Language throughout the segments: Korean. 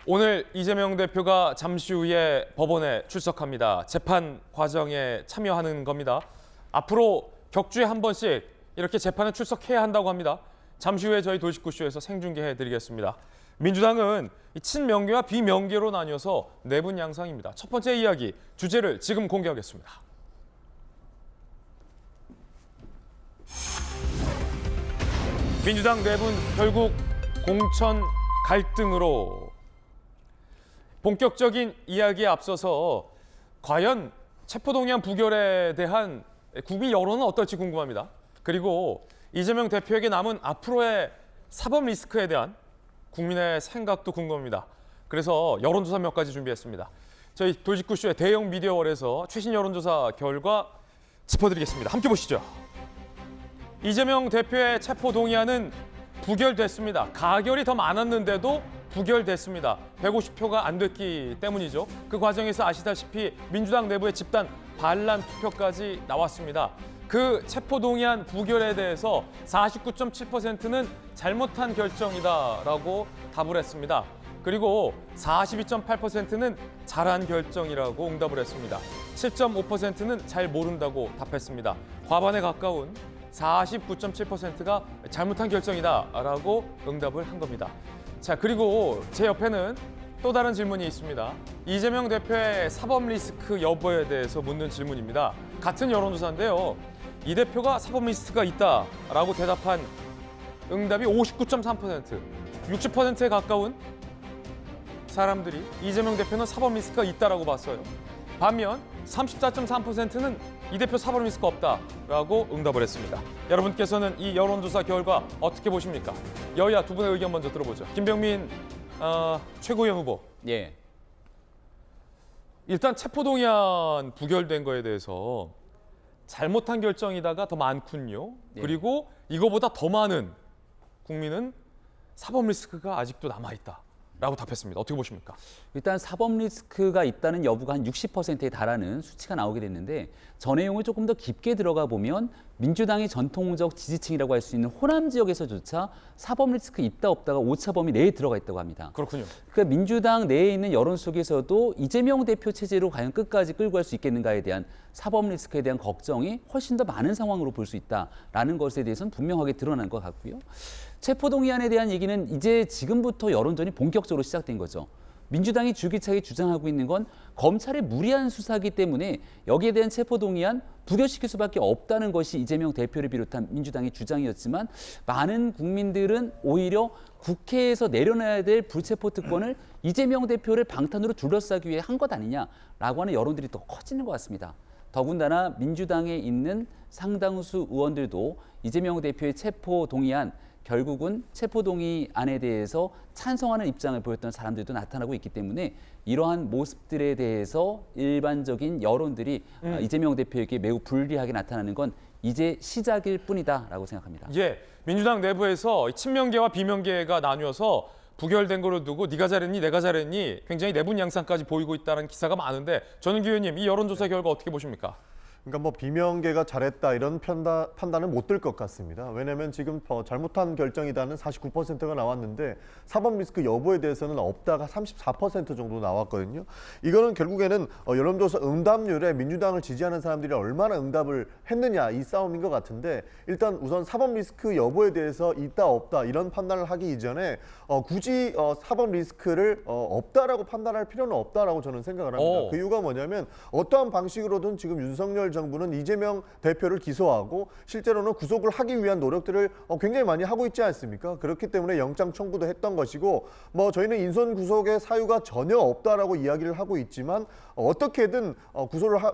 오늘 이재명 대표가 잠시 후에 법원에 출석합니다. 재판 과정에 참여하는 겁니다. 앞으로 격주에 한 번씩 이렇게 재판에 출석해야 한다고 합니다. 잠시 후에 저희 도식구쇼에서 생중계해드리겠습니다. 민주당은 친명계와 비명계로 나뉘어서 내분 양상입니다. 첫 번째 이야기, 주제를 지금 공개하겠습니다. 민주당 내분 결국 공천 갈등으로. 본격적인 이야기에 앞서서 과연 체포동의안 부결에 대한 국민 여론은 어떨지 궁금합니다. 그리고 이재명 대표에게 남은 앞으로의 사법 리스크에 대한 국민의 생각도 궁금합니다. 그래서 여론조사 몇 가지 준비했습니다. 저희 도식구쇼의 대형 미디어월에서 최신 여론조사 결과 짚어드리겠습니다. 함께 보시죠. 이재명 대표의 체포동의안은 부결됐습니다. 가결이 더 많았는데도 부결됐습니다. 150표가 안 됐기 때문이죠. 그 과정에서 아시다시피 민주당 내부의 집단 반란 투표까지 나왔습니다. 그 체포동의안 부결에 대해서 49.7%는 잘못한 결정이다라고 답을 했습니다. 그리고 42.8%는 잘한 결정이라고 응답을 했습니다. 7.5%는 잘 모른다고 답했습니다. 과반에 가까운 49.7%가 잘못한 결정이다라고 응답을 한 겁니다. 자, 그리고 제 옆에는 또 다른 질문이 있습니다. 이재명 대표의 사법 리스크 여부에 대해서 묻는 질문입니다. 같은 여론조사인데요. 이 대표가 사법 리스크가 있다라고 대답한 응답이 59.3%, 60%에 가까운 사람들이 이재명 대표는 사법 리스크가 있다라고 봤어요. 반면 34.3%는 이 대표 사법 리스크가 없다라고 응답을 했습니다. 여러분께서는 이 여론조사 결과 어떻게 보십니까? 여야 두 분의 의견 먼저 들어보죠. 김병민 최고위원 후보. 예. 일단 체포동의안 부결된 거에 대해서 잘못한 결정이다가 더 많군요. 예. 그리고 이거보다 더 많은 국민은 사법 리스크가 아직도 남아있다. 라고 답했습니다. 어떻게 보십니까? 일단 사법 리스크가 있다는 여부가 한 60%에 달하는 수치가 나오게 됐는데 저 내용을 조금 더 깊게 들어가 보면 민주당의 전통적 지지층이라고 할 수 있는 호남 지역에서조차 사법 리스크 있다 없다가 오차 범위 내에 들어가 있다고 합니다. 그렇군요. 그러니까 민주당 내에 있는 여론 속에서도 이재명 대표 체제로 과연 끝까지 끌고 갈 수 있겠는가에 대한 사법 리스크에 대한 걱정이 훨씬 더 많은 상황으로 볼 수 있다라는 것에 대해서는 분명하게 드러난 것 같고요. 체포동의안에 대한 얘기는 이제 지금부터 여론전이 본격적으로 시작된 거죠. 민주당이 줄기차게 주장하고 있는 건 검찰의 무리한 수사기 때문에 여기에 대한 체포동의안 부결시킬 수밖에 없다는 것이 이재명 대표를 비롯한 민주당의 주장이었지만 많은 국민들은 오히려 국회에서 내려놔야 될 불체포 특권을 이재명 대표를 방탄으로 둘러싸기 위해 한 것 아니냐라고 하는 여론들이 더 커지는 것 같습니다. 더군다나 민주당에 있는 상당수 의원들도 이재명 대표의 체포동의안 결국은 체포동의안에 대해서 찬성하는 입장을 보였던 사람들도 나타나고 있기 때문에 이러한 모습들에 대해서 일반적인 여론들이 이재명 대표에게 매우 불리하게 나타나는 건 이제 시작일 뿐이다라고 생각합니다. 예, 민주당 내부에서 친명계와 비명계가 나뉘어서 부결된 거를 두고 네가 잘했니 내가 잘했니 굉장히 내분 양상까지 보이고 있다는 기사가 많은데 전은기 의원님 이 여론조사 결과 어떻게 보십니까? 그러니까 뭐 비명계가 잘했다 이런 판단은 못 들 것 같습니다. 왜냐하면 지금 잘못한 결정이다는 49%가 나왔는데 사법 리스크 여부에 대해서는 없다가 34% 정도 나왔거든요. 이거는 결국에는 여론조사 응답률에 민주당을 지지하는 사람들이 얼마나 응답을 했느냐 이 싸움인 것 같은데 일단 우선 사법 리스크 여부에 대해서 있다 없다 이런 판단을 하기 이전에 굳이 사법 리스크를 없다라고 판단할 필요는 없다라고 저는 생각을 합니다. 그 이유가 뭐냐면 어떠한 방식으로든 지금 윤석열 정부는 이재명 대표를 기소하고 실제로는 구속을 하기 위한 노력들을 굉장히 많이 하고 있지 않습니까? 그렇기 때문에 영장 청구도 했던 것이고 뭐 저희는 인선 구속의 사유가 전혀 없다라고 이야기를 하고 있지만 어떻게든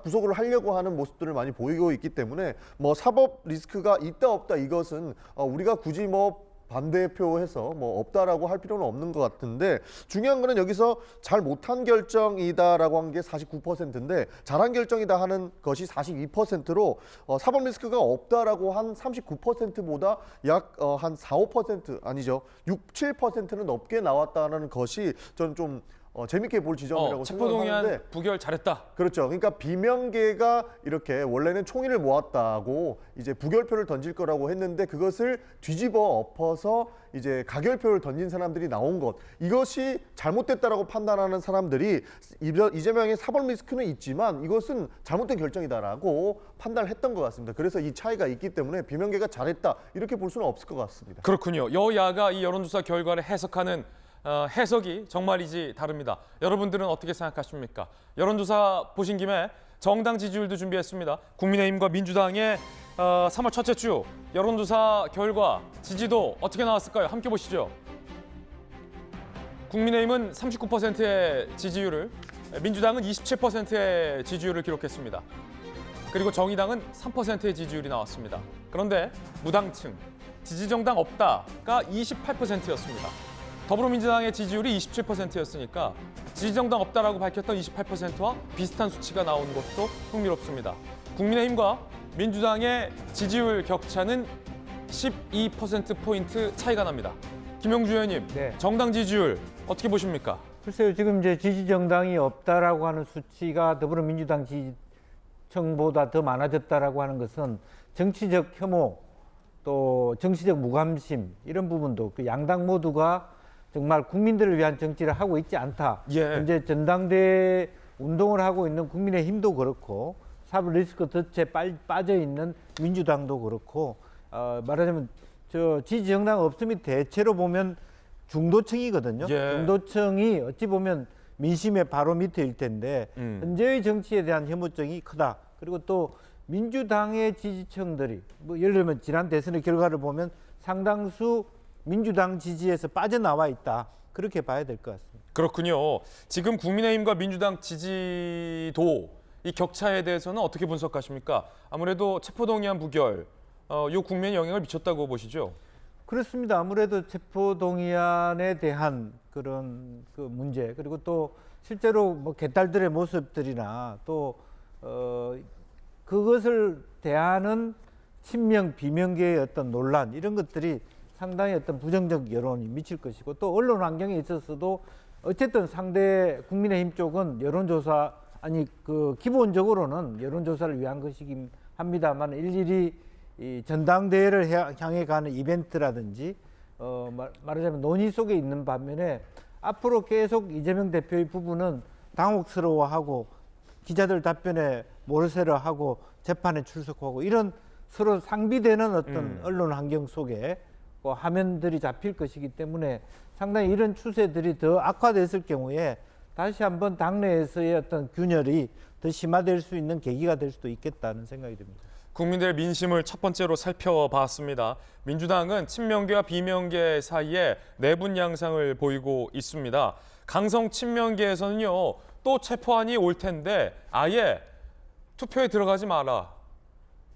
구속을 하려고 하는 모습들을 많이 보이고 있기 때문에 뭐 사법 리스크가 있다 없다 이것은 우리가 굳이 뭐 반대표해서 뭐 없다라고 할 필요는 없는 것 같은데 중요한 거는 여기서 잘 못한 결정이다라고 한 게 49%인데 잘한 결정이다 하는 것이 42%로 사법 리스크가 없다라고 한 39%보다 약 한 4, 5% 아니죠. 6, 7%는 넘게 나왔다는 것이 저는 좀 재밌게 볼 지점이라고 체포동의안 생각하는데 부결 잘했다. 그렇죠. 그러니까 비명계가 이렇게 원래는 총의를 모았다고 이제 부결표를 던질 거라고 했는데 그것을 뒤집어 엎어서 이제 가결표를 던진 사람들이 나온 것, 이것이 잘못됐다라고 판단하는 사람들이 이재명의 사법 리스크는 있지만 이것은 잘못된 결정이다라고 판단을 했던 것 같습니다. 그래서 이 차이가 있기 때문에 비명계가 잘했다 이렇게 볼 수는 없을 것 같습니다. 그렇군요. 여야가 이 여론조사 결과를 해석하는 해석이 정말이지 다릅니다. 여러분들은 어떻게 생각하십니까? 여론조사 보신 김에 정당 지지율도 준비했습니다. 국민의힘과 민주당의 3월 첫째 주 여론조사 결과 지지도 어떻게 나왔을까요? 함께 보시죠. 국민의힘은 39%의 지지율을, 민주당은 27%의 지지율을 기록했습니다. 그리고 정의당은 3%의 지지율이 나왔습니다. 그런데 무당층, 지지정당 없다가 28%였습니다. 더불어민주당의 지지율이 27%였으니까 지지정당 없다라고 밝혔던 28%와 비슷한 수치가 나온 것도 흥미롭습니다. 국민의힘과 민주당의 지지율 격차는 12%포인트 차이가 납니다. 김영주 의원님, 네. 정당 지지율 어떻게 보십니까? 글쎄요, 지금 이제 지지정당이 없다라고 하는 수치가 더불어민주당 지지층보다 더 많아졌다라고 하는 것은 정치적 혐오, 또 정치적 무관심 이런 부분도 그 양당 모두가 정말 국민들을 위한 정치를 하고 있지 않다. 예. 현재 전당대회 운동을 하고 있는 국민의힘도 그렇고 사법 리스크 덫에 빠져 있는 민주당도 그렇고 말하자면 저 지지 정당 없음이 대체로 보면 중도층이거든요. 예. 중도층이 어찌 보면 민심의 바로 밑에일 텐데 현재의 정치에 대한 혐오증이 크다. 그리고 또 민주당의 지지층들이 뭐 예를 들면 지난 대선의 결과를 보면 상당수 민주당 지지에서 빠져나와 있다. 그렇게 봐야 될 것 같습니다. 그렇군요. 지금 국민의힘과 민주당 지지도 이 격차에 대해서는 어떻게 분석하십니까? 아무래도 체포동의안 부결, 요 국면에 영향을 미쳤다고 보시죠? 그렇습니다. 아무래도 체포동의안에 대한 그런 그 문제 그리고 또 실제로 뭐 개딸들의 모습들이나 또 그것을 대하는 친명 비명계의 어떤 논란 이런 것들이 상당히 어떤 부정적 여론이 미칠 것이고 또 언론 환경에 있어서도 어쨌든 상대 국민의힘 쪽은 여론조사 아니 그 기본적으로는 여론조사를 위한 것이긴 합니다만 일일이 이 전당대회를 향해 가는 이벤트라든지 말하자면 논의 속에 있는 반면에 앞으로 계속 이재명 대표의 부분은 당혹스러워하고 기자들 답변에 모르쇠러하고 재판에 출석하고 이런 서로 상비되는 어떤 언론 환경 속에 화면들이 잡힐 것이기 때문에 상당히 이런 추세들이 더 악화됐을 경우에 다시 한번 당내에서의 어떤 균열이 더 심화될 수 있는 계기가 될 수도 있겠다는 생각이 듭니다. 국민들의 민심을 첫 번째로 살펴봤습니다. 민주당은 친명계와 비명계 사이에 내분 양상을 보이고 있습니다. 강성 친명계에서는요, 또 체포안이 올 텐데 아예 투표에 들어가지 마라,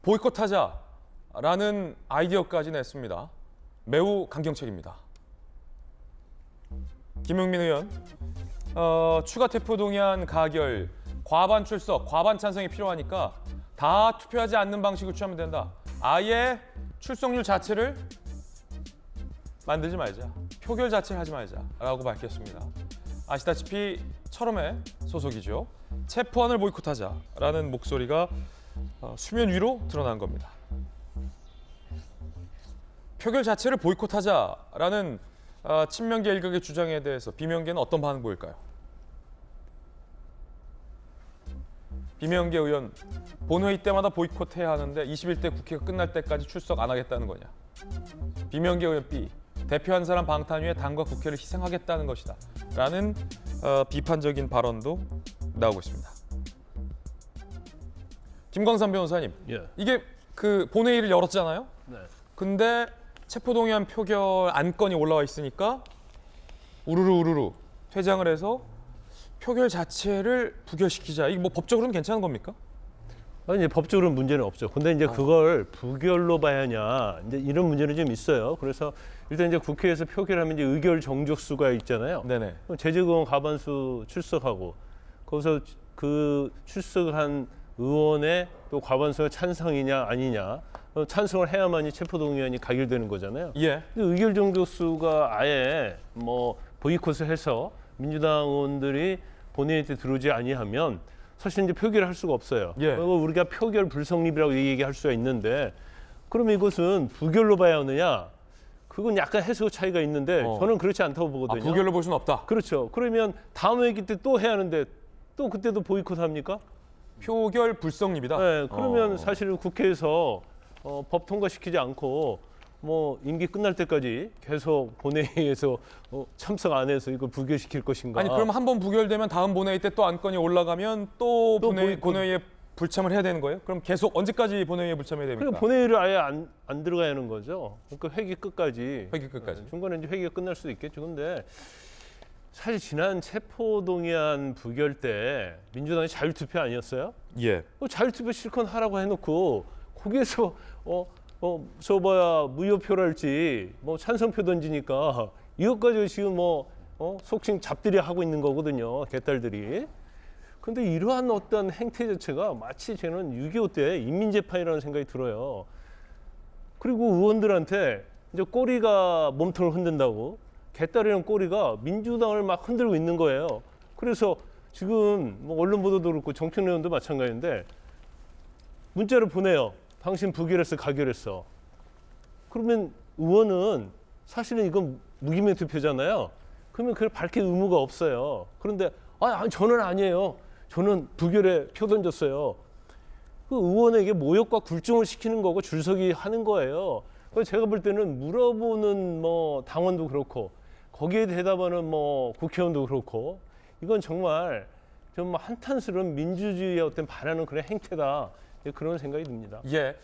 보이콧하자라는 아이디어까지 냈습니다. 매우 강경책입니다. 김용민 의원, 추가 체포동의안 가결, 과반 출석, 과반 찬성이 필요하니까 다 투표하지 않는 방식을 취하면 된다. 아예 출석률 자체를 만들지 말자. 표결 자체를 하지 말자라고 밝혔습니다. 아시다시피 철험의 소속이죠. 체포안을 보이콧하자라는 목소리가 수면 위로 드러난 겁니다. 표결 자체를 보이콧하자라는 친명계 일각의 주장에 대해서 비명계는 어떤 반응 보일까요? 비명계 의원, 본회의 때마다 보이콧해야 하는데 21대 국회가 끝날 때까지 출석 안 하겠다는 거냐? 비명계 의원 B, 대표한 사람 방탄 위에 당과 국회를 희생하겠다는 것이다 라는 비판적인 발언도 나오고 있습니다. 김광삼 변호사님, 예. 이게 그 본회의를 열었잖아요. 네. 근데 체포동의안 표결 안건이 올라와 있으니까 우르르 퇴장을 해서 표결 자체를 부결시키자. 이게 뭐 법적으로는 괜찮은 겁니까? 아니, 이제 법적으로는 문제는 없죠. 근데 이제 그걸 부결로 봐야 하냐, 이제 이런 문제는 좀 있어요. 그래서 일단 이제 국회에서 표결하면 이제 의결 정족수가 있잖아요. 네네. 그럼 재직의원 과반수 출석하고 거기서 그 출석을 한 의원의 또 과반수가 찬성이냐 아니냐, 찬성을 해야만이 체포동의안이 가결되는 거잖아요. 예. 근데 의결 정족수가 아예 뭐 보이콧을 해서 민주당 의원들이 본회의 때 들어오지 아니하면 사실 이제 표결을 할 수가 없어요. 예. 그리고 우리가 표결 불성립이라고 얘기할 수가 있는데 그럼 이것은 부결로 봐야 하느냐? 그건 약간 해석 차이가 있는데 저는 그렇지 않다고 보거든요. 부결로 볼 수는 없다. 그렇죠. 그러면 다음 회기 때 또 해야 하는데 또 그때도 보이콧 합니까? 표결 불성립이다. 네, 그러면 사실 국회에서 법 통과시키지 않고 뭐 임기 끝날 때까지 계속 본회의에서 참석 안 해서 이걸 부결시킬 것인가? 아니 그럼 한 번 부결되면 다음 본회의 때 또 안건이 올라가면 또 본회의에 불참을 해야 되는 거예요? 그럼 계속 언제까지 본회의에 불참해야 됩니까? 그러니까 본회의를 아예 안 들어가야 하는 거죠. 그러니까 회기 끝까지. 회기 끝까지. 중간에 이제 회기가 끝날 수도 있겠죠. 근데 사실 지난 체포동의안 부결 때 민주당이 자율투표 아니었어요? 예. 자율투표 실컷 하라고 해놓고 거기에서 저 뭐야 무효표랄지 뭐 찬성표 던지니까 이것 가지고 지금 속칭 잡들이 하고 있는 거거든요. 개딸들이. 근데 이러한 어떤 행태 자체가 마치 저는 6.25 때 인민재판이라는 생각이 들어요. 그리고 의원들한테 이제 꼬리가 몸통을 흔든다고 개딸이라는 꼬리가 민주당을 막 흔들고 있는 거예요. 그래서 지금 뭐 언론 보도도 그렇고 정청 의원도 마찬가지인데 문자를 보내요. 당신 부결했어, 가결했어. 그러면 의원은 사실은 이건 무기명 투표잖아요. 그러면 그걸 밝힐 의무가 없어요. 그런데 저는 아니에요. 저는 부결에 표 던졌어요. 그 의원에게 모욕과 굴종을 시키는 거고 줄서기 하는 거예요. 그래서 제가 볼 때는 물어보는 당원도 그렇고 거기에 대답하는 국회의원도 그렇고 이건 정말 좀 한탄스러운 민주주의에 어떤 반하는 그런 행태다. 그런 생각이 듭니다. 예.